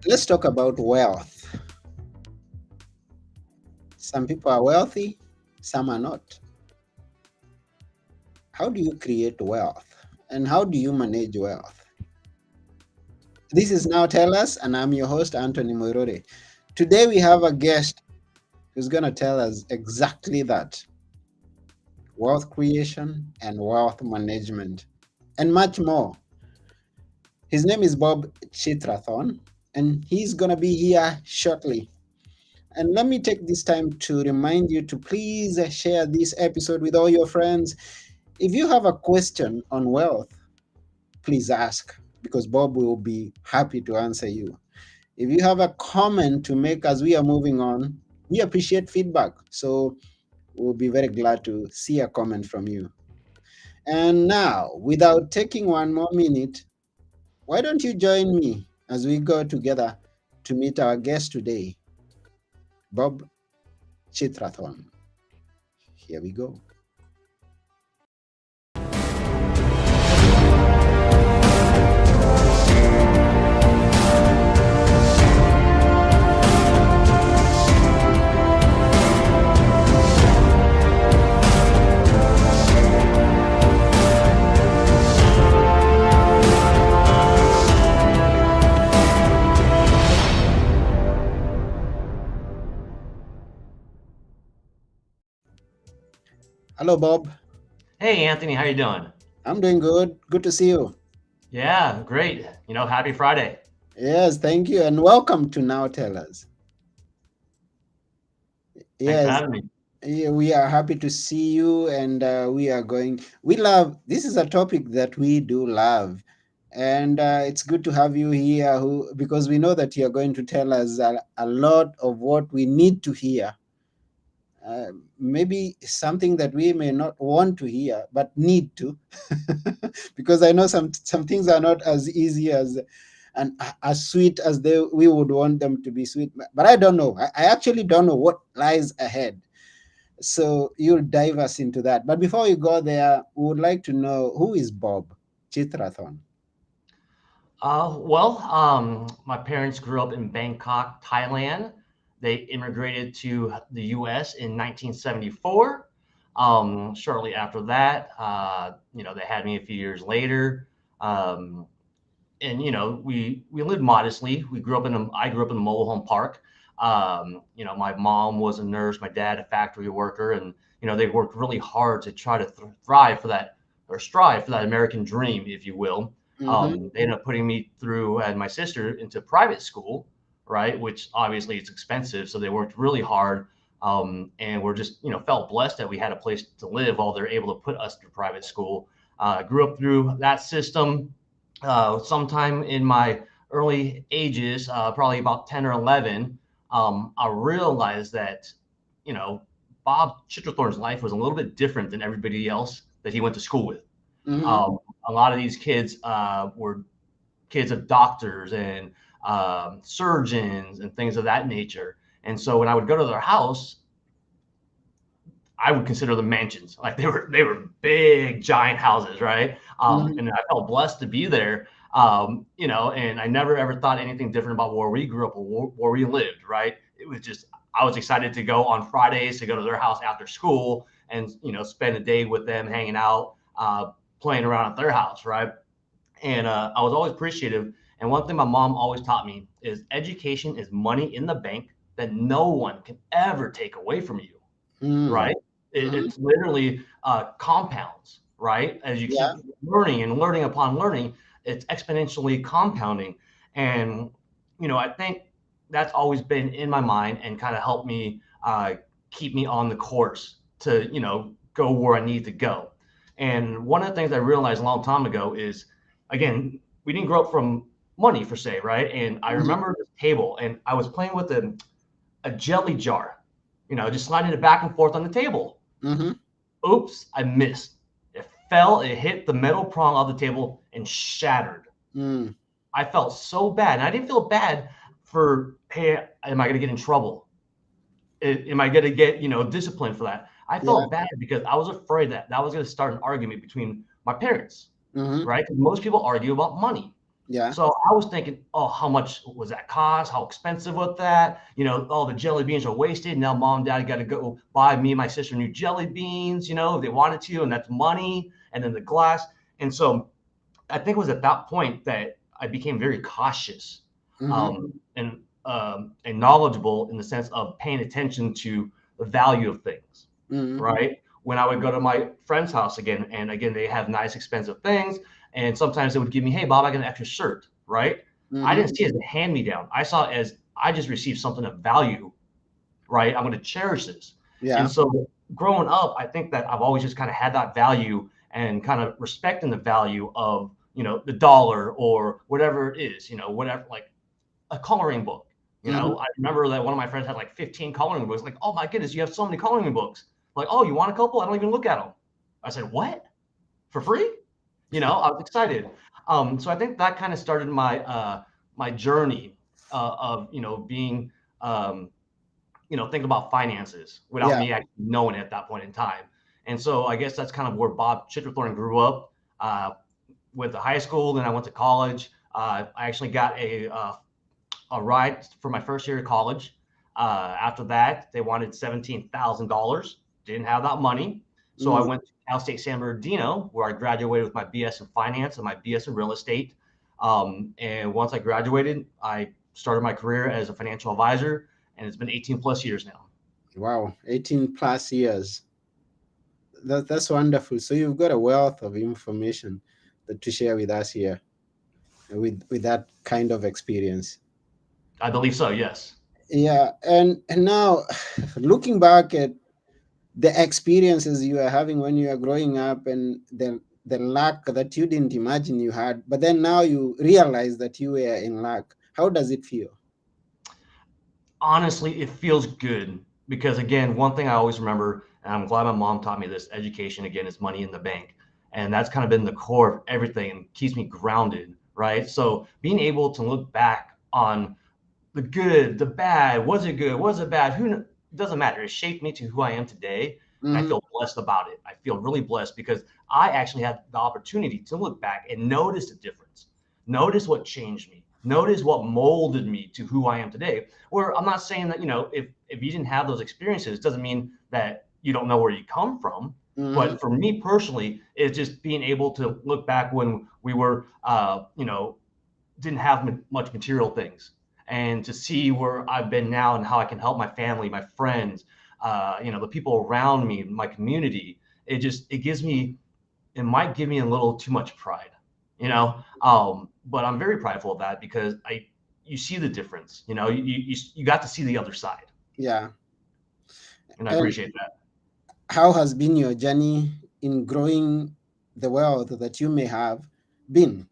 Let's talk about wealth. Some people are wealthy, some are not. How do you create wealth? And how do you manage wealth? This is Now Tell Us, and I'm your host, Anthony Moirore. Today we have a guest who's going to tell us exactly that: wealth creation and wealth management, and much more. His name is Bob Chitrathorn, and he's going to be here shortly. And let me take this time to remind you to please share this episode with all your friends. If you have a question on wealth, please ask because Bob will be happy to answer you. If you have a comment to make as we are moving on, we appreciate feedback. So we'll be very glad to see a comment from you. And now, without taking one more minute, why don't you join me as we go together to meet our guest today, Bob Chitrathon. Here we go. Hello, Bob. Hey Anthony, how you doing? I'm doing good. Good to see you. Yeah, great. Happy Friday. Yes, thank you, and welcome to Now Tell Us. Thanks for Yes, having me. yeah, we are happy to see you, and we are going. We love this is a topic that we do love, and it's good to have you here. Who because we know that you are going to tell us a lot of what we need to hear. Maybe something that we may not want to hear, but need to, because I know some things are not as easy as and as sweet as we would want them to be sweet. But I don't know. I actually don't know what lies ahead. So you'll dive us into that. But before we go there, we would like to know who is Bob Chitrathon. My parents grew up in Bangkok, Thailand. They immigrated to the U.S. in 1974. Shortly after that, they had me a few years later. Um, and we lived modestly. I grew up in a mobile home park. My mom was a nurse, my dad a factory worker, and they worked really hard to try to thrive for that or strive for that American dream, if you will. Mm-hmm. They ended up putting me through and my sister into private school, right? Which obviously it's expensive, so they worked really hard. And we're just felt blessed that we had a place to live while they're able to put us through private school. Grew up through that system. Sometime in my early ages, probably about 10 or 11, I realized that, you know, Bob Chitrathorn's life was a little bit different than everybody else that he went to school with. Mm-hmm. Um, a lot of these kids were kids of doctors and surgeons and things of that nature. And so when I would go to their house, I would consider them mansions. Like they were big, giant houses, right? Mm-hmm. And I felt blessed to be there. And I never ever thought anything different about where we grew up or where we lived, right? It was just I was excited to go on Fridays to go to their house after school and spend a day with them, hanging out, playing around at their house, right? And I was always appreciative. And one thing my mom always taught me is education is money in the bank that no one can ever take away from you, Mm-hmm. right? It's literally compounds, right? As you Yeah. keep learning and learning upon learning, it's exponentially compounding. And, I think that's always been in my mind and kind of helped me keep me on the course to, go where I need to go. And one of the things I realized a long time ago is, again, we didn't grow up from money per se, right? And I Mm-hmm. remember this table and I was playing with a jelly jar, just sliding it back and forth on the table. Mm-hmm. Oops, I missed. It fell, it hit the metal prong of the table and shattered. Mm. I felt so bad. And I didn't feel bad for, hey, am I going to get in trouble? Am I going to get, disciplined for that? I Yeah. felt bad because I was afraid that that was going to start an argument between my parents, Mm-hmm. right? Because most people argue about money. Yeah. So I was thinking, oh, how much was that cost? How expensive was that? All the jelly beans are wasted. Now mom and dad got to go buy me and my sister new jelly beans, if they wanted to, and that's money. And then the glass. And so I think it was at that point that I became very cautious, Mm-hmm. and knowledgeable in the sense of paying attention to the value of things, Mm-hmm. right? When I would go to my friend's house again, and again, they have nice, expensive things. And sometimes they would give me, hey, Bob, I got an extra shirt, right? I Mm-hmm. didn't see it as a hand me down. I saw it as I just received something of value, right? I'm going to cherish this. And Yeah. so growing up, I think that I've always just kind of had that value and kind of respecting the value of, the dollar or whatever it is, whatever, like a coloring book. Mm-hmm. I remember that one of my friends had like 15 coloring books. Like, oh my goodness, you have so many coloring books. Like, oh, you want a couple? I don't even look at them. I said, what? For free? I was excited. So I think that kind of started my journey of being thinking about finances without Yeah. me actually knowing it at that point in time. And so I guess that's kind of where Bob Chitrathorn grew up. Went to high school, then I went to college. I actually got a ride for my first year of college. After that, they wanted $17,000. Didn't have that money. So I Mm. went to Cal State San Bernardino, where I graduated with my BS in finance and my BS in real estate. And once I graduated, I started my career as a financial advisor, and it's been 18 plus years now. Wow. 18 plus years. That's wonderful. So you've got a wealth of information to share with us here with that kind of experience. I believe so, yes. Yeah. And now looking back at the experiences you are having when you are growing up and the luck that you didn't imagine you had, but then now you realize that you were in luck. How does it feel? Honestly, it feels good because again, one thing I always remember, and I'm glad my mom taught me this: education again is money in the bank, and that's kind of been the core of everything and keeps me grounded, right? So being able to look back on the good, the bad, was it good, was it bad? Who doesn't matter. It shaped me to who I am today, and I Mm-hmm. feel blessed about it. I feel really blessed because I actually had the opportunity to look back and notice the difference, notice what changed me, notice what molded me to who I am today. Where I'm not saying that if you didn't have those experiences, it doesn't mean that you don't know where you come from. Mm-hmm. But for me personally, it's just being able to look back when we were, didn't have much material things, and to see where I've been now and how I can help my family, my friends, the people around me, my community. It gives me, it might give me a little too much pride, but I'm very prideful of that because you see the difference, you got to see the other side, Yeah. and I And appreciate that. how has been your journey in growing the wealth that you may have been?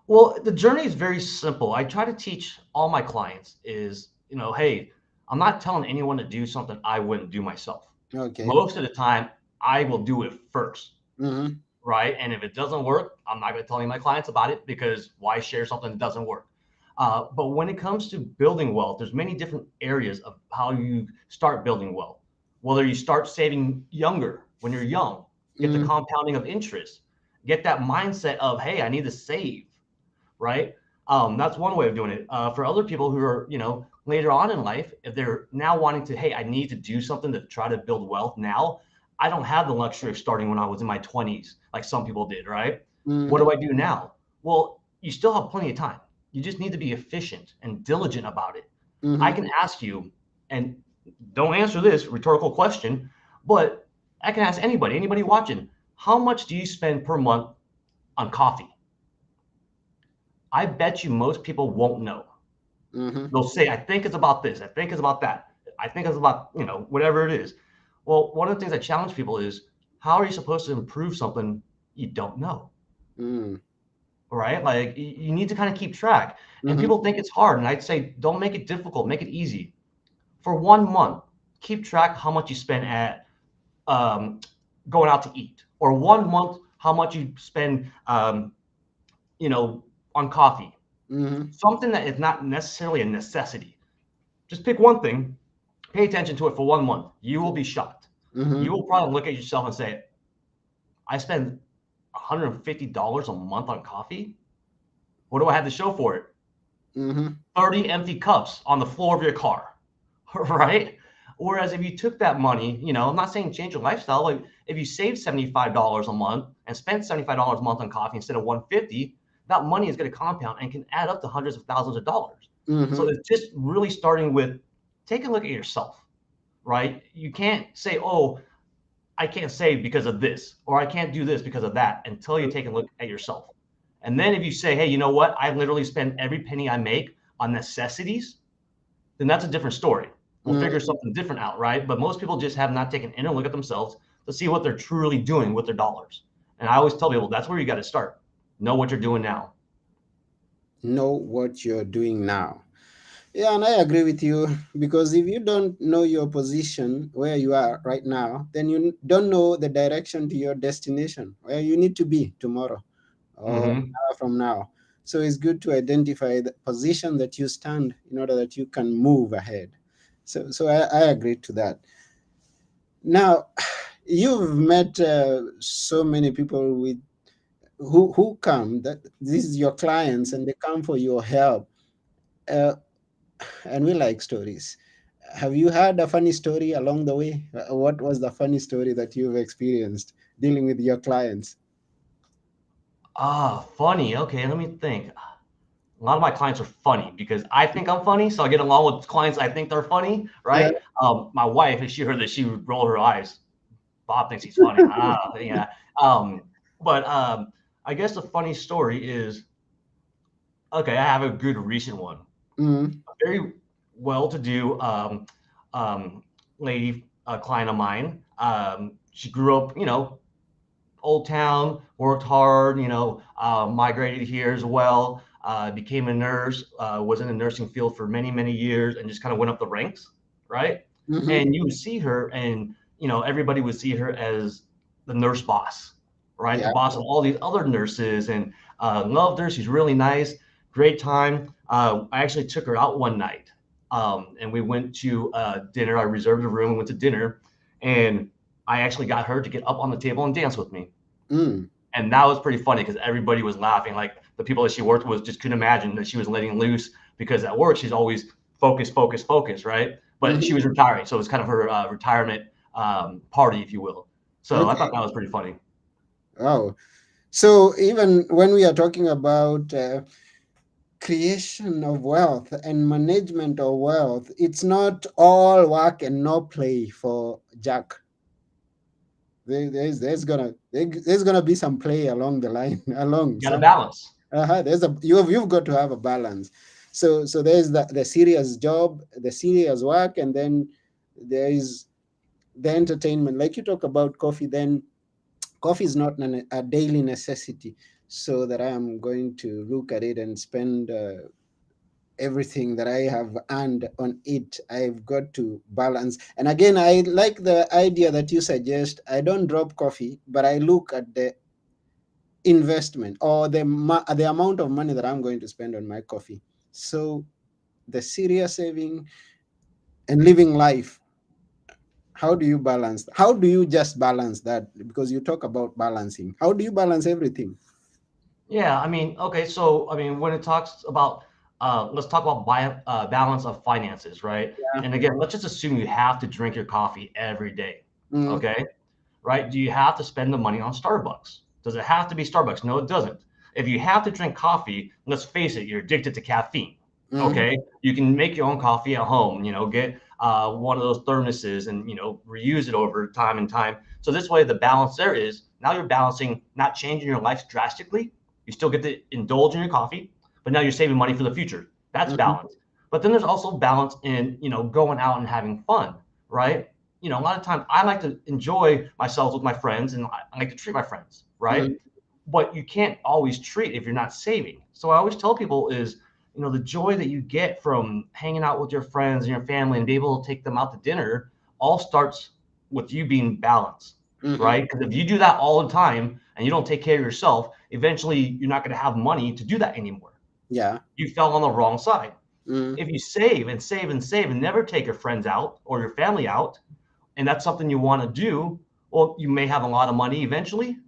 Well, the journey is very simple. I try to teach all my clients is, hey, I'm not telling anyone to do something I wouldn't do myself. Okay. Most of the time, I will do it first, Mm-hmm. right? And if it doesn't work, I'm not going to tell any of my clients about it because why share something that doesn't work? But when it comes to building wealth, there's many different areas of how you start building wealth. Whether you start saving younger when you're young, get the Mm-hmm. compounding of interest, get that mindset of, hey, I need to save, right? That's one way of doing it. For other people who are, later on in life, if they're now wanting to, hey, I need to do something to try to build wealth now. I don't have the luxury of starting when I was in my 20s, like some people did, right? What Mm-hmm. do I do now? Well, you still have plenty of time. You just need to be efficient and diligent about it. I Mm-hmm. can ask you, and don't answer this rhetorical question, but I can ask anybody watching, how much do you spend per month on coffee? I bet you most people won't know. Mm-hmm. They'll say, I think it's about this. I think it's about that. I think it's about, whatever it is. Well, one of the things I challenge people is, how are you supposed to improve something you don't know? Mm-hmm. Right? Like you need to kind of keep track. And Mm-hmm. people think it's hard. And I'd say, don't make it difficult, make it easy. For 1 month, keep track how much you spend at um, going out to eat, or 1 month, how much you spend, you know, on coffee. Mm-hmm. Something that is not necessarily a necessity. Just pick one thing, pay attention to it for 1 month. You will be shocked. You Mm-hmm. will probably look at yourself and say, I spend $150 a month on coffee. What do I have to show for it? Mm-hmm. 30 empty cups on the floor of your car, right? Whereas if you took that money, I'm not saying change your lifestyle. Like if you save $75 a month and spent $75 a month on coffee instead of 150, that money is going to compound and can add up to hundreds of thousands of dollars. So Mm-hmm. it's just really starting with take a look at yourself, right? You can't say, oh, I can't save because of this, or I can't do this because of that until you take a look at yourself. And then if you say, hey, you know what? I literally spend every penny I make on necessities, then that's a different story. We'll figure Mm-hmm. something different out, right? But most people just have not taken an inner look at themselves to see what they're truly doing with their dollars. And I always tell people that's where you got to start. Know what you're doing now. Know what you're doing now. Yeah, and I agree with you because if you don't know your position where you are right now, then you don't know the direction to your destination where you need to be tomorrow or an Mm-hmm. hour from now. So it's good to identify the position that you stand in order that you can move ahead. So I agree to that. Now, you've met so many people with who come that this is your clients and they come for your help. Uh, and we like stories. Have you had a funny story along the way? What was the funny story that you've experienced dealing with your clients? Funny. Okay, let me think. A lot of my clients are funny because I think I'm funny, so I get along with clients I think they're funny, Yeah. right? My wife, if she heard this, she would roll her eyes. Bob thinks he's funny. Yeah. Um, but I guess the funny story is okay. I have a good recent one. Mm, A very well-to-do um, lady, a client of mine. She grew up, Old Town, worked hard, migrated here as well, became a nurse, was in the nursing field for many, many years, and just kind of went up the ranks, right? mm-hmm. And you would see her, and everybody would see her as the nurse boss, right? The Yeah. boss of all these other nurses, and loved her. She's really nice, great time. I actually took her out one night, and we went to dinner. I reserved a room, we went to dinner, and I actually got her to get up on the table and dance with me. Mm, And that was pretty funny because everybody was laughing. Like the people that she worked with just couldn't imagine that she was letting loose because at work she's always focus, focus, focus, right? But she mm-hmm. was retiring, so it was kind of her retirement party, if you will. So I thought Okay. that was pretty funny. Wow. So even when we are talking about creation of wealth and management of wealth, it's not all work and no play for Jack. There's gonna be some play along the line along You got to some. balance. There's a you've got to have a balance. So there's the serious job, the serious work, and then there is the entertainment. Like you talk about coffee, then coffee is not a daily necessity. So that I am going to look at it and spend everything that I have earned on it. I've got to balance. And again, I like the idea that you suggest. I don't drop coffee, but I look at the investment or the amount of money that I'm going to spend on my coffee. So the serious saving and living life. How do you balance? How do you just balance that? Because you talk about balancing. How do you balance everything? Yeah, I mean, okay, so I mean, when it talks about, let's talk about balance of finances, right? Yeah. And again, let's just assume you have to drink your coffee every day, Mm, okay? Right? Do you have to spend the money on Starbucks? Does it have to be Starbucks? No, it doesn't. If you have to drink coffee, let's face it, you're addicted to caffeine. mm, Okay, you can make your own coffee at home. Get one of those thermoses and reuse it over time and time. So this way, the balance there is now you're balancing, not changing your life drastically. You still get to indulge in your coffee, but now you're saving money for the future. That's mhm, balance. But then there's also balance in going out and having fun, right? A lot of times I like to enjoy myself with my friends and I like to treat my friends, right? mm, But you can't always treat if you're not saving. So I always tell people is, the joy that you get from hanging out with your friends and your family and be able to take them out to dinner all starts with you being balanced, mhm. right? Because if you do that all the time and you don't take care of yourself, eventually you're not going to have money to do that anymore. Yeah. You fell on the wrong side. Mm, If you save and save and save and never take your friends out or your family out, and that's something you want to do, well, you may have a lot of money eventually,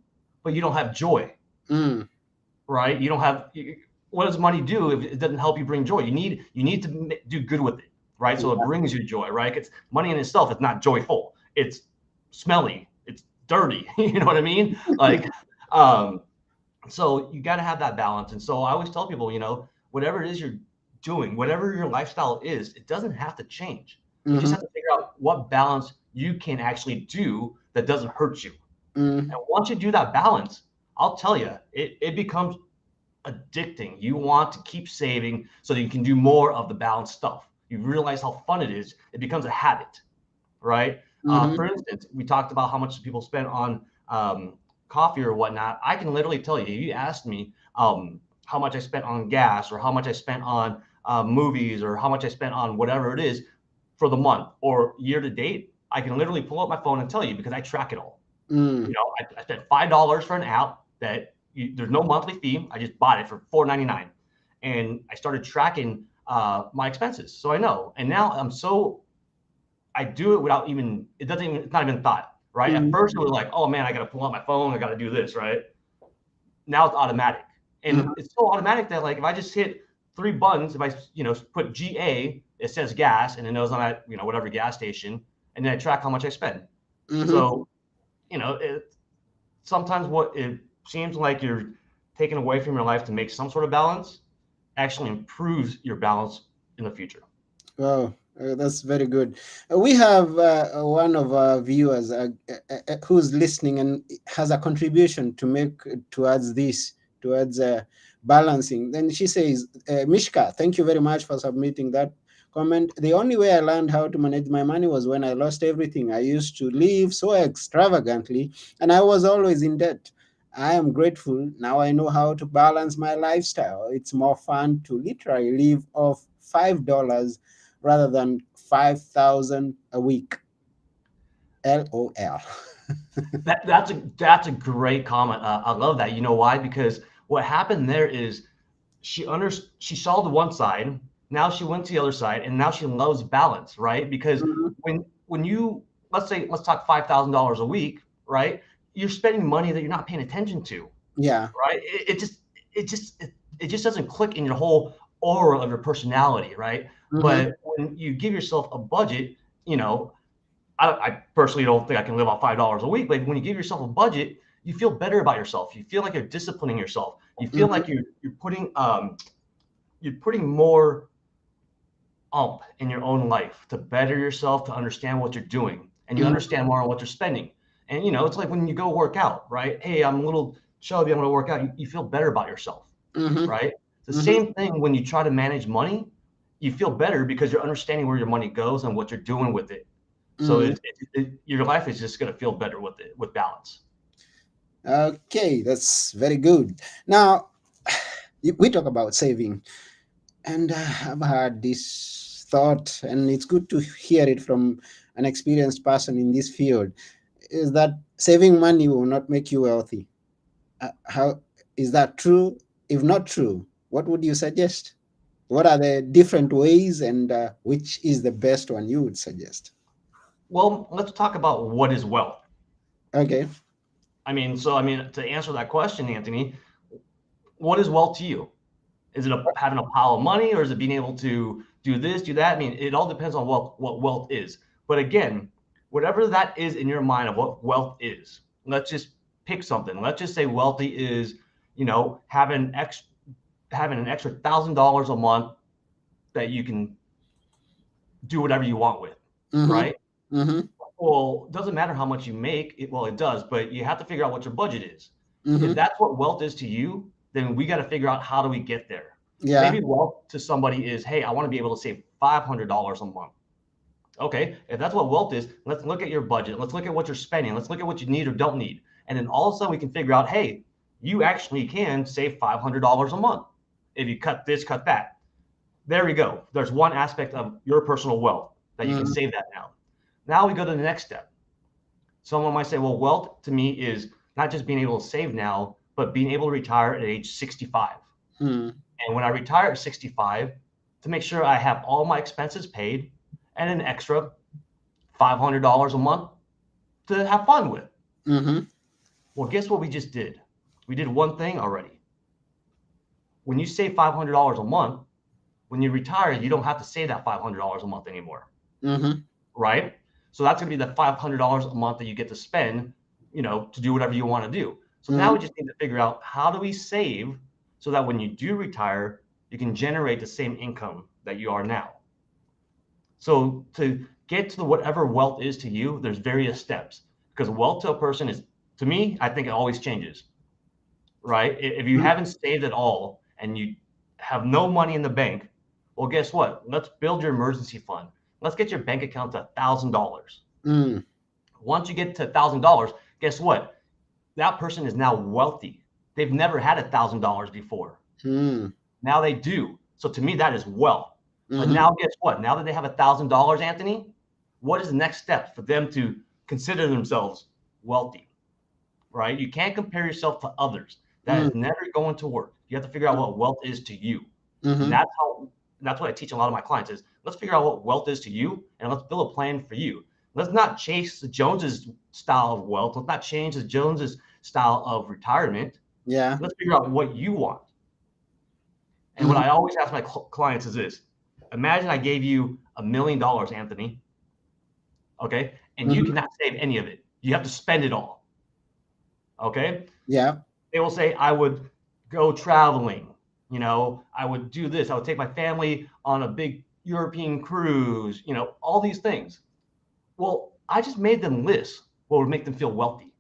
but you don't have joy, mm, right? You don't have what does money do if it doesn't help you bring joy? You need to do good with it, right? So it brings you joy, right? It's money in itself. It's not joyful. It's smelly. It's dirty. You know what I mean? Like, um, so you got to have that balance. And so I always tell people, whatever it is you're doing, whatever your lifestyle is, it doesn't have to change. You just Mm-hmm. have to figure out what balance you can actually do that doesn't hurt you. Mm-hmm. And once you do that balance, I'll tell you, it becomes addicting. You want to keep saving so that you can do more of the balanced stuff. You realize how fun it is. It becomes a habit, right? For instance, we talked about how much people spend on coffee or whatnot. I can literally tell you, if you asked me how much I spent on gas or how much I spent on movies or how much I spent on whatever it is for the month or year to date, I can literally pull up my phone and tell you because I track it all. Mm-hmm. I spent $5 for an app that there's no monthly fee. I just bought it for $4.99, and I started tracking my expenses, so I know. And now I do it without even it's not even thought. Right? At first, it was like, oh man, I got to pull out my phone. I got to do this. Right? Now it's automatic, and Mm-hmm. it's so automatic that like if I just hit three buttons, if I put GA, it says gas, and it knows I'm at whatever gas station, and then I track how much I spend. Mm-hmm. So it sometimes what it seems like you're taking away from your life to make some sort of balance actually improves your balance in the future. Wow, that's very good. We have one of our viewers who's listening and has a contribution to make towards this, towards balancing. Then she says, Mishka, thank you very much for submitting that comment. The only way I learned how to manage my money was when I lost everything. I used to live so extravagantly and I was always in debt. I am grateful. Now I know how to balance my lifestyle. It's more fun to literally live off $5 rather than 5,000 a week. LOL. That's a great comment. I love that. You know why? Because what happened there is she saw the one side, now she went to the other side, and now she loves balance, right? Because Mhm. when you let's talk $5,000 a week, right? You're spending money that you're not paying attention to, Yeah. right? It just doesn't click in your whole aura of your personality, right? Mm-hmm. But when you give yourself a budget, you know, I personally don't think I can live on $5 a week, but when you give yourself a budget, you feel better about yourself. You feel like you're disciplining yourself. You feel Mm-hmm. like you're putting more in your own life to better yourself, to understand what you're doing, and you Mm-hmm. understand more on what you're spending. And it's like when you go work out, right? Hey, I'm a little chubby. I'm going to work out. You feel better about yourself, Mm-hmm. right? The Mm-hmm. same thing when you try to manage money, you feel better because you're understanding where your money goes and what you're doing with it. So Mm-hmm. your life is just going to feel better with it, with balance. Okay, that's very good. Now, we talk about saving, and I've had this thought, and it's good to hear it from an experienced person in this field, is that saving money will not make you wealthy. How is that true? If not true, what would you suggest? What are the different ways, and which is the best one you would suggest? Well, let's talk about what is wealth. Okay. To answer that question, Anthony, what is wealth to you? Is it having a pile of money, or is it being able to do this, do that? I mean, it all depends on what wealth is. But again, whatever that is in your mind of what wealth is, let's just pick something. Let's just say wealthy is, having an extra $1,000 a month that you can do whatever you want with, Mm-hmm. right? Mm-hmm. Well, it doesn't matter how much you make. Well, it does, but you have to figure out what your budget is. If Mm-hmm. that's what wealth is to you, then we got to figure out how do we get there. Yeah. Maybe wealth to somebody is, hey, I want to be able to save $500 a month. Okay, if that's what wealth is, let's look at your budget. Let's look at what you're spending. Let's look at what you need or don't need. And then all of a sudden we can figure out, hey, you actually can save $500 a month if you cut this, cut that. There we go. There's one aspect of your personal wealth that you can Mm-hmm. save that now. Now we go to the next step. Someone might say, well, wealth to me is not just being able to save now, but being able to retire at age 65. Mm-hmm. And when I retire at 65, to make sure I have all my expenses paid and an extra $500 a month to have fun with. Mm-hmm. Well, guess what we just did? We did one thing already. when you save $500 a month, when you retire, you don't have to save that $500 a month anymore, Mm-hmm. right? So that's going to be the $500 a month that you get to spend, to do whatever you want to do. So now Mm-hmm. we just need to figure out, how do we save so that when you do retire, you can generate the same income that you are now. So to get to whatever wealth is to you, there's various steps, because wealth to a person is, to me, I think it always changes, right? If you haven't saved at all and you have no money in the bank, well, guess what? Let's build your emergency fund. Let's get your bank account to $1,000. Mm-hmm. Once you get to $1,000, guess what? That person is now wealthy. They've never had $1,000 before. Mm-hmm. Now they do. So to me, that is wealth. But Mm-hmm. now, guess what? Now that they have $1,000, Anthony, what is the next step for them to consider themselves wealthy? Right? You can't compare yourself to others. That is never going to work. You have to figure out what wealth is to you. And Mm-hmm. that's what I teach a lot of my clients is, let's figure out what wealth is to you, and let's build a plan for you. Let's not chase the Joneses style of wealth. Let's not change the Joneses style of retirement. Yeah. Let's figure out what you want. And what Mm-hmm. I always ask my clients is this: imagine I gave you $1 million, Anthony, okay, and you Mm-hmm. cannot save any of it. You have to spend it all, okay? Yeah. They will say, I would go traveling. I would do this. I would take my family on a big European cruise, all these things. Well, I just made them list what would make them feel wealthy,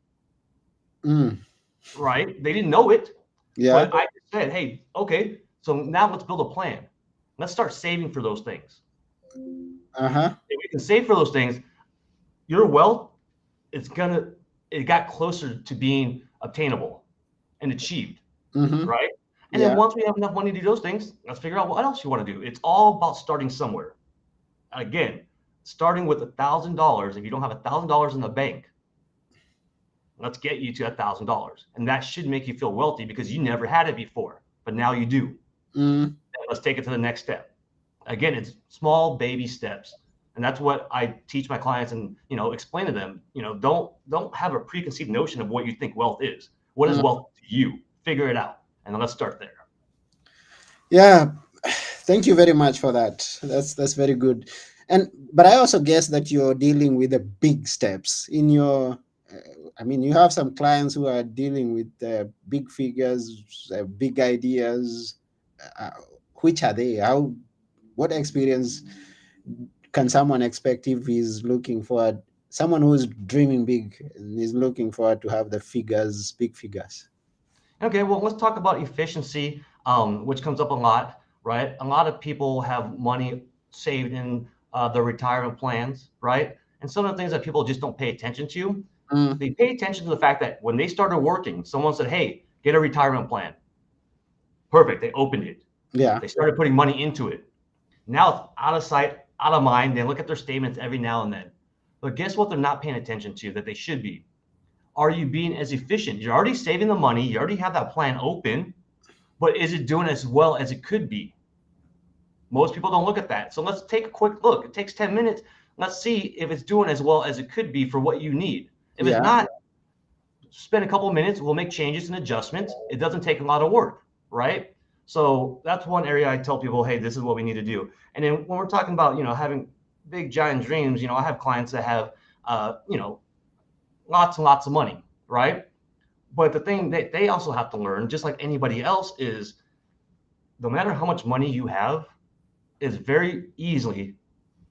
Mm. right? They didn't know it, Yeah. but I just said, hey, okay, so now let's build a plan. Let's start saving for those things. Uh-huh. If we can save for those things, your wealth it got closer to being obtainable and achieved, Mm-hmm. right? And then Yeah. once we have enough money to do those things, let's figure out what else you want to do. It's all about starting somewhere. Again, starting with $1,000. If you don't have $1,000 in the bank, let's get you to $1,000, and that should make you feel wealthy because you never had it before, but now you do. Mm-hmm. And let's take it to the next step. Again, it's small baby steps, and that's what I teach my clients, and explain to them. Don't have a preconceived notion of what you think wealth is. What is wealth to you? Figure it out, and then let's start there. Yeah. Thank you very much for that. That's very good. And but I also guess that you're dealing with the big steps in your. I mean, you have some clients who are dealing with big figures, big ideas. Uh, which are they? How? What experience can someone expect if he's looking forward? Someone who's dreaming big and is looking forward to have the figures, big figures. Okay, well, let's talk about efficiency, which comes up a lot, right? A lot of people have money saved in their retirement plans, right? And some of the things that people just don't pay attention to, Mm, they pay attention to the fact that when they started working, someone said, hey, get a retirement plan. Perfect. They opened it. yeah. They started putting money into it. Now it's out of sight, out of mind. They look at their statements every now and then. But guess what they're not paying attention to that they should be? Are you being as efficient? You're already saving the money. You already have that plan open, but is it doing as well as it could be? Most people don't look at that. So let's take a quick look. It takes 10 minutes. Let's see if it's doing as well as it could be for what you need. If it's Yeah. not, spend a couple of minutes. We'll make changes and adjustments. It doesn't take a lot of work, right? So that's one area I tell people, hey, this is what we need to do. And then when we're talking about, having big giant dreams, I have clients that have, lots and lots of money, right? But the thing that they also have to learn, just like anybody else, is no matter how much money you have, it's very easily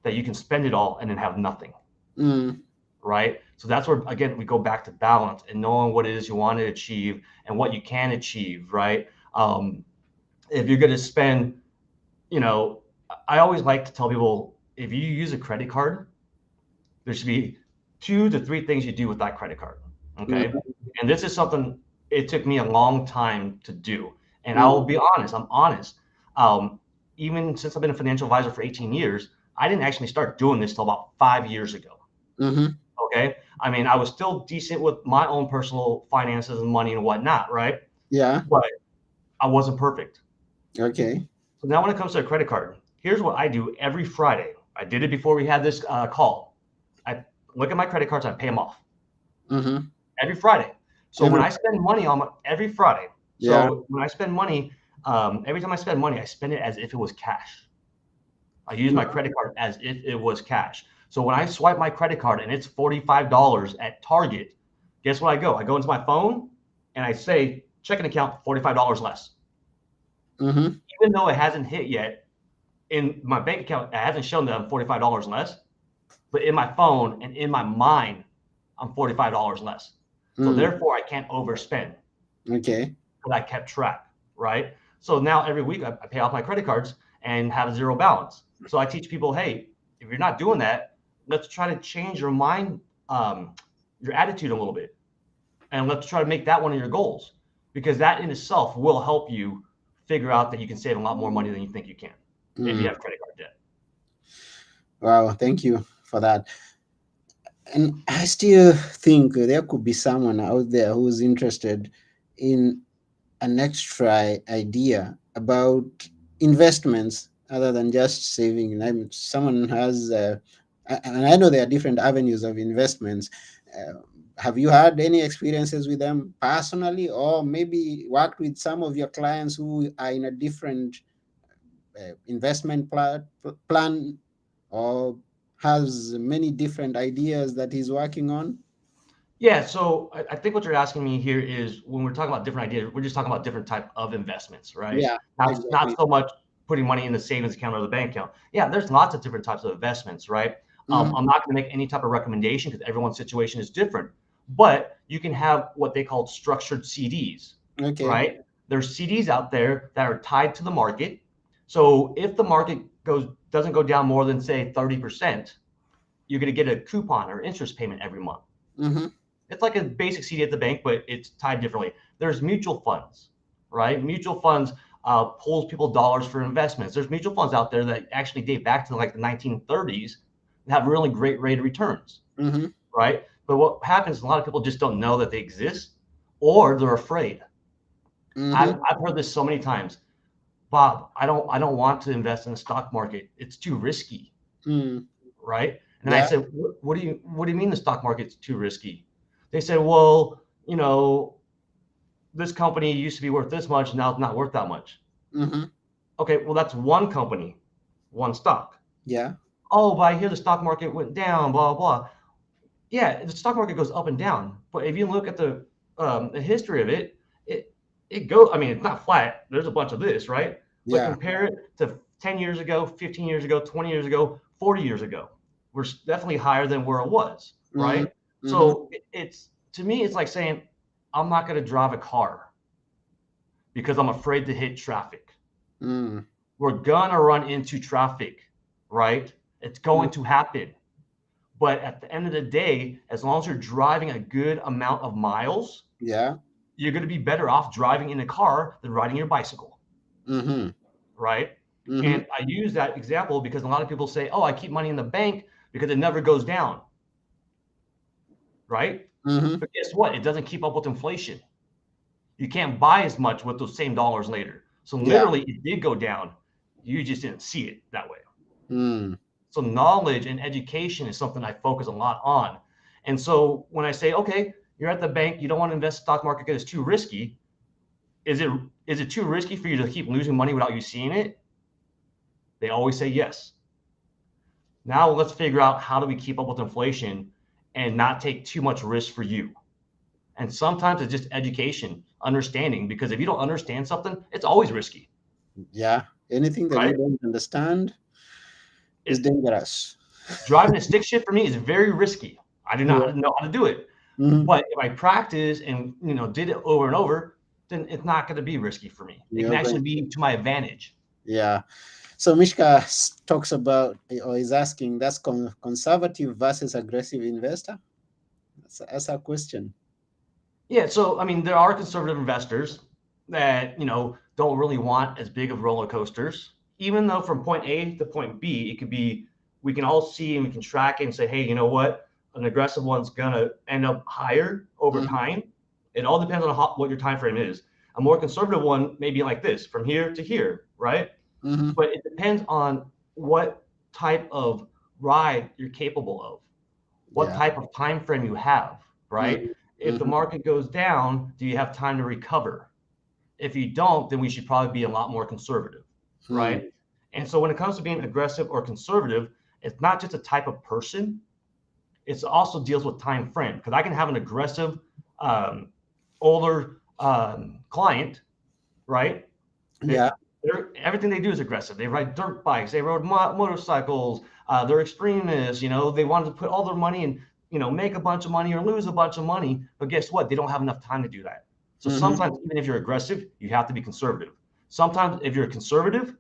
that you can spend it all and then have nothing, Mm, right? So that's where, again, we go back to balance and knowing what it is you want to achieve and what you can achieve, right? If you're going to spend, you know, I always like to tell people, if you use a credit card, there should be 2 to 3 things you do with that credit card. Okay. mm, And this is something it took me a long time to do. And I mm, will be honest, I'm honest. Um, Even since I've been a financial advisor for 18 years, I didn't actually start doing this till about 5 years ago. mm-hmm. Okay. I mean, I was still decent with my own personal finances and money and whatnot, right? Yeah. But I wasn't perfect. Okay. So now when it comes to a credit card, here's what I do every Friday. I did it before we had this call. I look at my credit cards, I pay them off Mm-hmm. every Friday. So when Every. I spend money on every Friday, Yeah. so when I spend money, Every time I spend money, I spend it as if it was cash. I use my Mhm. credit card as if it was cash. So when I swipe my credit card and it's $45 at Target, guess what I go? I go into my phone and I say checking account $45 less. Mhm. Even though it hasn't hit yet in my bank account, it hasn't shown that I'm $45 less, but in my phone and in my mind, I'm $45 less. So Mm. therefore I can't overspend Okay. because I kept track, right? So now every week I pay off my credit cards and have a zero balance. So I teach people, hey, if you're not doing that, let's try to change your mind, your attitude a little bit, and let's try to make that one of your goals, because that in itself will help you figure out that you can save a lot more money than you think you can if you Mm. have credit card debt. Wow. Thank you for that. And I still think there could be someone out there who's interested in an extra idea about investments other than just saving. I mean, someone has, and I know there are different avenues of investments. Uh, have you had any experiences with them personally, or maybe worked with some of your clients who are in a different investment plan, or has many different ideas that he's working on? Yeah, so I think what you're asking me here is when we're talking about different ideas, we're just talking about different type of investments, right? Yeah, Not exactly. so much putting money in the savings account or the bank account. Yeah, there's lots of different types of investments, right? Hmm. I'm not going to make any type of recommendation because everyone's situation is different. But you can have what they call structured CDs, Okay. right? There's CDs out there that are tied to the market. So if the market goes doesn't go down more than say 30%, you're going to get a coupon or interest payment every month. Hmm. It's like a basic CD at the bank, but it's tied differently. There's mutual funds, right? Mutual funds pulls people dollars for investments. There's mutual funds out there that actually date back to like the 1930s and have really great rate of returns, Hmm. right? But what happens is a lot of people just don't know that they exist, or they're afraid. Hmm. I've heard this so many times. Bob, I don't want to invest in the stock market. It's too risky, Mm. right? And then I Yeah. said, what do you mean the stock market's too risky? They said, well, this company used to be worth this much, now it's not worth that much. Hmm. Okay, well, that's one company, one stock. Yeah. Oh, but I hear the stock market went down, blah, blah, blah. Yeah, the stock market goes up and down. But if you look at the history of it, it, it goes, I mean, it's not flat. There's a bunch of this, right? But Yeah. compare it to 10 years ago, 15 years ago, 20 years ago, 40 years ago. We're definitely higher than where it was, Hmm. right? Hmm. So it's, to me, it's like saying, I'm not going to drive a car because I'm afraid to hit traffic. Mm. We're gonna run into traffic, right? It's Mm. going to happen. But at the end of the day, as long as you're driving a good amount of miles, Yeah. you're going to be better off driving in a car than riding your bicycle, Hmm. right? Hmm. And I use that example because a lot of people say, oh, I keep money in the bank because it never goes down, right? Hmm. But guess what? It doesn't keep up with inflation. You can't buy as much with those same dollars later. So Yeah. literally, it did go down. You just didn't see it that way. Mm. So knowledge and education is something I focus a lot on. And so when I say, okay, you're at the bank, you don't want to invest in the stock market because it's too risky. Is it is it too risky for you to keep losing money without you seeing it? They always say yes. Now let's figure out how do we keep up with inflation and not take too much risk for you. And sometimes it's just education, understanding, because if you don't understand something, it's always risky, Yeah. Anything that you right? don't understand is It, dangerous. driving a stick shift for me is very risky. I do Yeah. not know how to do it. Hmm. But if I practice and did it over and over, then it's not going to be risky for me. It can You're actually going. be to my advantage. Yeah. So Mishka talks about, or is asking, that's conservative versus aggressive investor. That's a question. Yeah, so I mean, there are conservative investors that don't really want as big of roller coasters. Even though from point A to point B, it could be we can all see and we can track it and say, hey, you know what? An aggressive one's gonna end up higher over Hmm. time. It all depends on what your time frame is. A more conservative one may be like this, from here to here, right? Hmm. But it depends on what type of ride you're capable of, what Yeah. type of time frame you have, right? Hmm. If the Hmm. market goes down, do you have time to recover? If you don't, then we should probably be a lot more conservative, Mm. right? And so when it comes to being aggressive or conservative, it's not just a type of person, it also deals with time frame. Because I can have an aggressive, um, older client, right? Yeah. Everything they do is aggressive. They ride dirt bikes, they rode motorcycles, they're extremists. They want to put all their money and make a bunch of money or lose a bunch of money. But guess what? They don't have enough time to do that. So Mm-hmm. sometimes, even if you're aggressive, you have to be conservative. Sometimes, if you're conservative,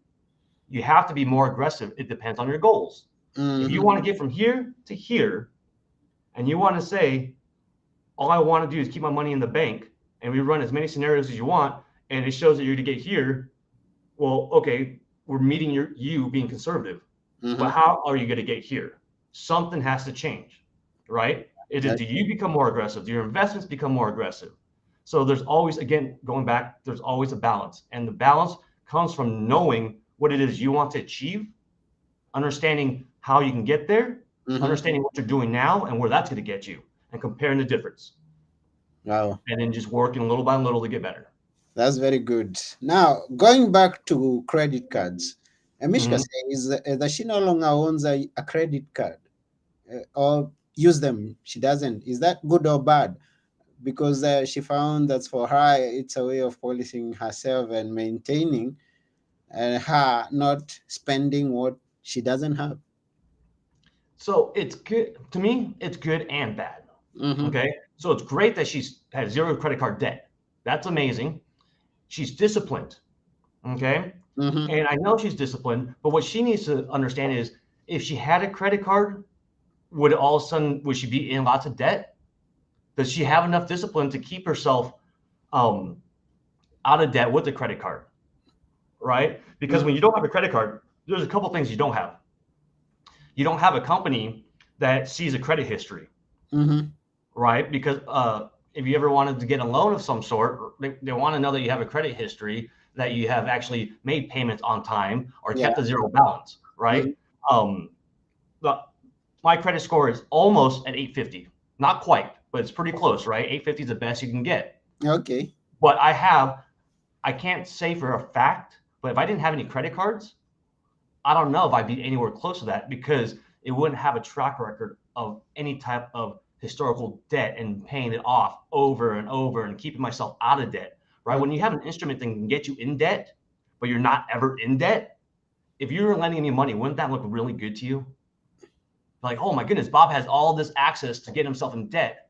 you have to be more aggressive. It depends on your goals. If you Mm-hmm. want to get from here to here, and you want to say, all I want to do is keep my money in the bank, and we run as many scenarios as you want, and it shows that you're to get here, well, okay, we're meeting you being conservative, but Mm-hmm. how are you going to get here? Something has to change, right? It is, do you become more aggressive? Do your investments become more aggressive? So there's always, again, going back, there's always a balance, and the balance comes from knowing what it is you want to achieve, understanding how you can get there, Mm-hmm. understanding what you're doing now and where that's going to get you, and comparing the difference, Wow. and then just working little by little to get better. That's very good. Now, going back to credit cards, Mishka Mm-hmm. says that she no longer owns a credit card or use them. She doesn't. Is that good or bad? Because she found that for her, it's a way of policing herself and maintaining her not spending what she doesn't have. So it's good to me. It's good and bad. Mm-hmm. Okay, so it's great that she's has zero credit card debt. That's amazing. She's disciplined. Okay, Mm-hmm. and I know she's disciplined, but what she needs to understand is if she had a credit card, would all of a sudden would she be in lots of debt? Does she have enough discipline to keep herself um, out of debt with the credit card? Right? Because when you don't have a credit card, there's a couple things you don't have. You don't have a company that sees a credit history, Mm-hmm. right? Because if you ever wanted to get a loan of some sort, they want to know that you have a credit history, that you have actually made payments on time or Yeah. kept a zero balance, Mm-hmm. right? Um, the, my credit score is almost at 850. Not quite, but it's pretty close, right? 850 is the best you can get. Okay. But I can't say for a fact, but if I didn't have any credit cards, I don't know if I'd be anywhere close to that because it wouldn't have a track record of any type of historical debt and paying it off over and over and keeping myself out of debt, right? When you Okay. have an instrument that can get you in debt, but you're not ever in debt, if you were lending me money, wouldn't that look really good to you? Like, oh my goodness, Bob has all this access to get himself in debt,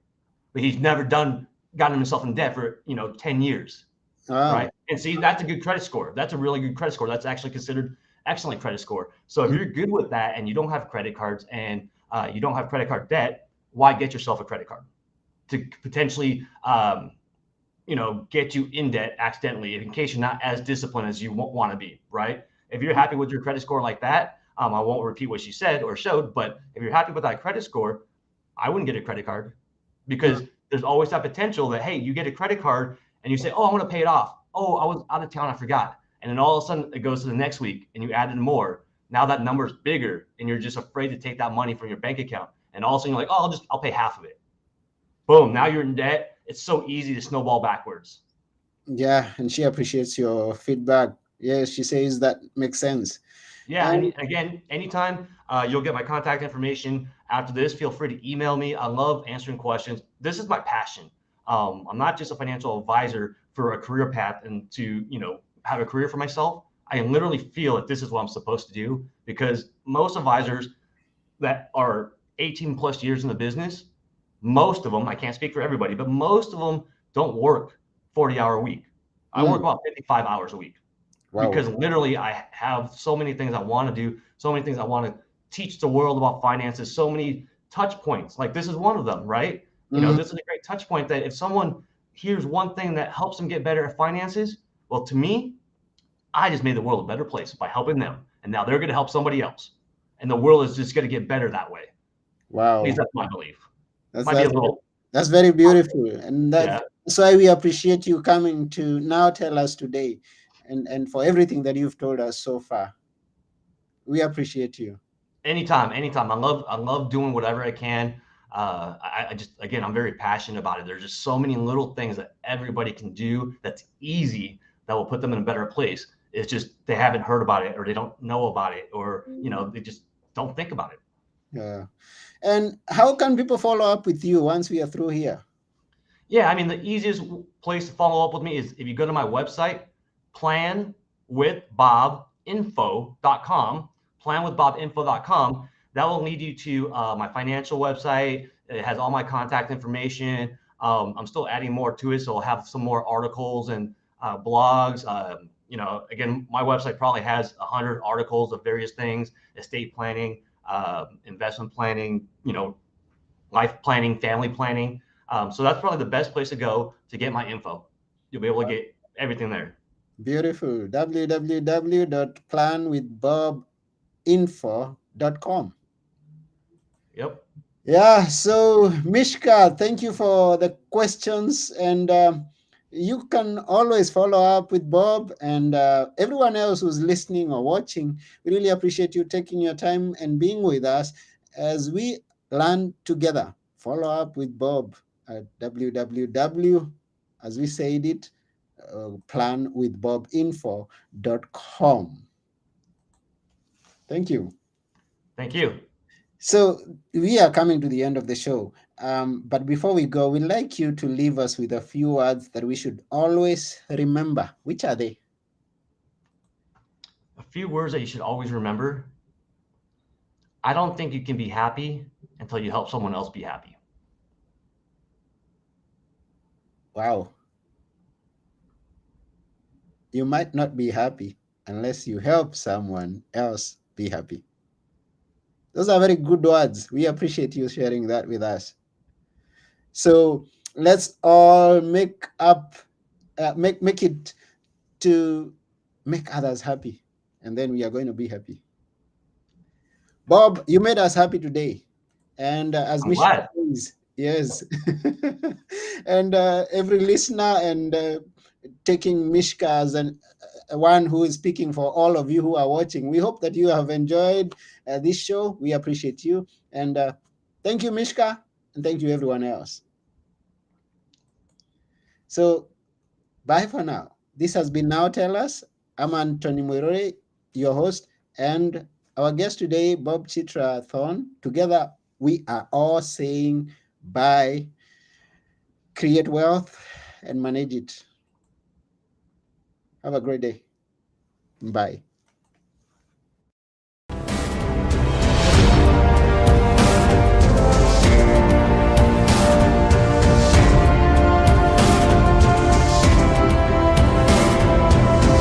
but he's never gotten himself in debt for 10 years, Wow. right? And see, that's a good credit score. That's a really good credit score. That's actually considered excellent credit score. So if you're good with that and you don't have credit cards and you don't have credit card debt, why get yourself a credit card to potentially get you in debt accidentally in case you're not as disciplined as you want to be, right? If you're happy with your credit score like that, I won't repeat what she said or showed, but if you're happy with that credit score, I wouldn't get a credit card Mm. because there's always that potential that, hey, you get a credit card and you say, oh, I'm going to pay it off. Oh, I was out of town, I forgot. And then all of a sudden it goes to the next week and you added more. Now that number is bigger and you're just afraid to take that money from your bank account. And all of a sudden you're like, oh, I'll pay half of it. Boom, now you're in debt. It's so easy to snowball backwards. Yeah, and she appreciates your feedback. Yes, she says that makes sense. Yeah, And and again, anytime you'll get my contact information after this, feel free to email me. I love answering questions. This is my passion. I'm not just a financial advisor for a career path and to have a career for myself. I literally feel that this is what I'm supposed to do because most advisors that are 18 plus years in the business, most of them, I can't speak for everybody, but most of them don't work 40-hour a week. I work mm, about 55 hours a week wow. because literally I have so many things I want to do, so many things I want to teach the world about finances, so many touch points. Like this is one of them, right? Mhm. This is a great touch point that if someone hears one thing that helps them get better at finances, well, to me, I just made the world a better place by helping them. And now they're going to help somebody else. And the world is just going to get better that way. At least Wow. that's my belief. That's Might be a that's little, that's very beautiful, and yeah. that's why we appreciate you coming to now tell us today, and for everything that you've told us so far. We appreciate you. Anytime, anytime. I love doing whatever I can. I just again I'm very passionate about it. There's just so many little things that everybody can do that's easy, that will put them in a better place. It's just they haven't heard about it, or they don't know about it, or they just don't think about it. Yeah. And how can people follow up with you once we are through here? Yeah, I mean, the easiest place to follow up with me is if you go to my website, planwithbobinfo.com, planwithbobinfo.com. That will lead you to my financial website. It has all my contact information. I'm still adding more to it, so I'll have some more articles and blogs. Again, my website probably has 100 articles of various things: estate planning, investment planning, life planning, family planning. So that's probably the best place to go to get my info. You'll be able to get everything there. Beautiful. www.planwithbobinfo.com. Yep. Yeah, so Mishka, thank you for the questions. And you can always follow up with Bob and everyone else who's listening or watching. We really appreciate you taking your time and being with us as we learn together. Follow up with Bob at www, as we said it, planwithbobinfo.com. Thank you. Thank you. So we are coming to the end of the show. But before we go, we'd like you to leave us with a few words that we should always remember. Which are they? A few words that you should always remember. I don't think you can be happy until you help someone else be happy. Wow. You might not be happy unless you help someone else be happy. Those are very good words. We appreciate you sharing that with us. So let's all make it to make others happy, and then we are going to be happy. Bob, you made us happy today. And as I'm Mishka glad. says, yes. And every listener and taking Mishka as one who is speaking for all of you who are watching, we hope that you have enjoyed this show. We appreciate you. And thank you, Mishka. And thank you, everyone else. So bye for now. This has been Now Tell Us. I'm Anthony Moirore, your host, and our guest today, Bob Chitrathorn. Together, we are all saying bye, create wealth, and manage it. Have a great day. Bye.